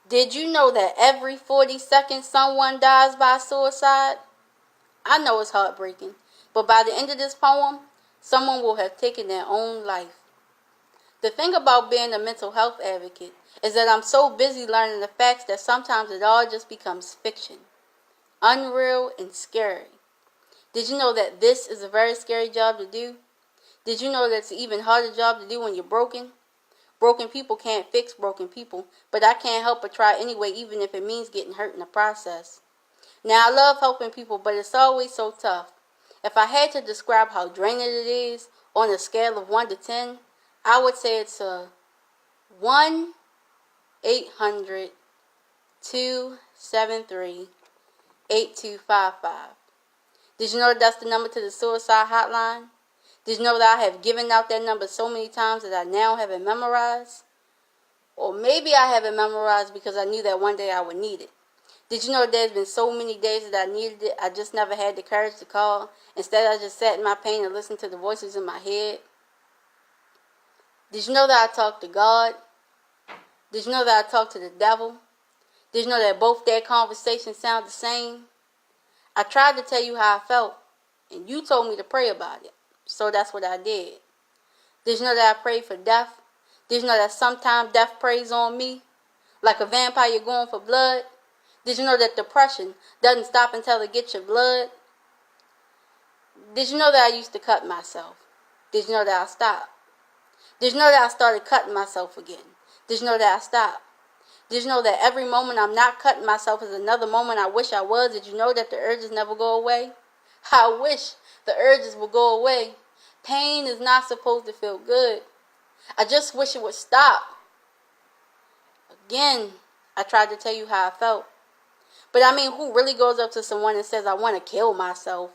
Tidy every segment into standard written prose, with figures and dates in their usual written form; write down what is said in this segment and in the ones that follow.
Did you know that every 40 seconds someone dies by suicide? I know it's heartbreaking, but by the end of this poem, someone will have taken their own life. The thing about being a mental health advocate is that I'm so busy learning the facts that sometimes it all just becomes fiction, unreal and scary. Did you know that this is a very scary job to do? Did you know that it's an even harder job to do when you're broken? Broken people can't fix broken people, but I can't help but try anyway, even if it means getting hurt in the process. Now, I love helping people, but it's always so tough. If I had to describe how draining it is on a scale of 1 to 10, I would say it's a 1-800-273-8255. Did you know that that's the number to the Suicide Hotline? Did you know that I have given out that number so many times that I now have it memorized? Or maybe I have it memorized because I knew that one day I would need it. Did you know there's been so many days that I needed it, I just never had the courage to call. Instead, I just sat in my pain and listened to the voices in my head. Did you know that I talked to God? Did you know that I talked to the devil? Did you know that both their conversations sound the same? I tried to tell you how I felt, and you told me to pray about it. So that's what I did. Did you know that I prayed for death? Did you know that sometimes death preys on me? Like a vampire going for blood? Did you know that depression doesn't stop until it gets your blood? Did you know that I used to cut myself? Did you know that I stopped? Did you know that I started cutting myself again? Did you know that I stopped? Did you know that every moment I'm not cutting myself is another moment I wish I was? Did you know that the urges never go away? I wish the urges would go away. Pain is not supposed to feel good. I just wish it would stop. Again, I tried to tell you how I felt. But I mean, who really goes up to someone and says, I want to kill myself?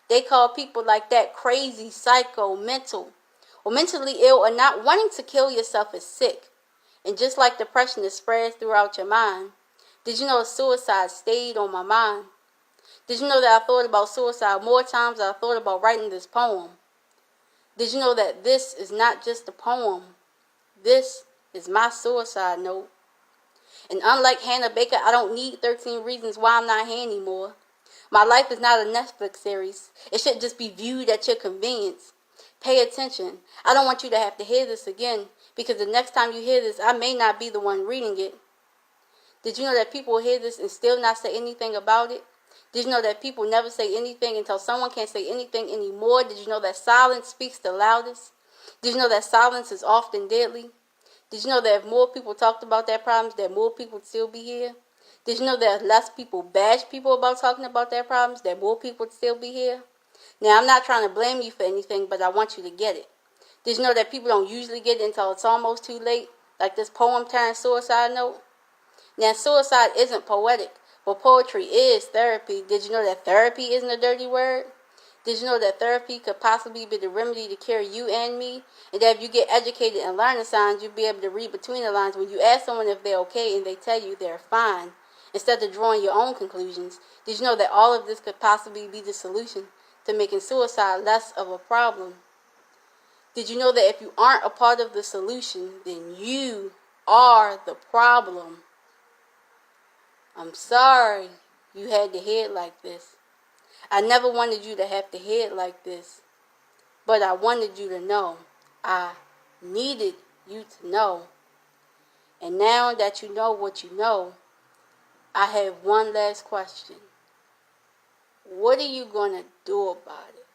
They call people like that crazy, psycho, mental. Or mentally ill or not wanting to kill yourself is sick. And just like depression, it spreads throughout your mind. Did you know suicide stayed on my mind? Did you know that I thought about suicide more times than I thought about writing this poem? Did you know that this is not just a poem? This is my suicide note. And unlike Hannah Baker, I don't need 13 reasons why I'm not here anymore. My life is not a Netflix series. It should just be viewed at your convenience. Pay attention. I don't want you to have to hear this again, because the next time you hear this, I may not be the one reading it. Did you know that people hear this and still not say anything about it? Did you know that people never say anything until someone can't say anything anymore? Did you know that silence speaks the loudest? Did you know that silence is often deadly? Did you know that if more people talked about their problems, that more people would still be here? Did you know that if less people bash people about talking about their problems, that more people would still be here? Now, I'm not trying to blame you for anything, but I want you to get it. Did you know that people don't usually get it until it's almost too late? Like this poem turned suicide note? Now, suicide isn't poetic, but poetry is therapy. Did you know that therapy isn't a dirty word? Did you know that therapy could possibly be the remedy to cure you and me? And that if you get educated and learn the signs, you'll be able to read between the lines when you ask someone if they're okay and they tell you they're fine, instead of drawing your own conclusions. Did you know that all of this could possibly be the solution to making suicide less of a problem? Did you know that if you aren't a part of the solution, then you are the problem? I'm sorry you had to hear it like this. I never wanted you to have to hear it like this. But I wanted you to know. I needed you to know. And now that you know what you know, I have one last question. What are you going to do about it?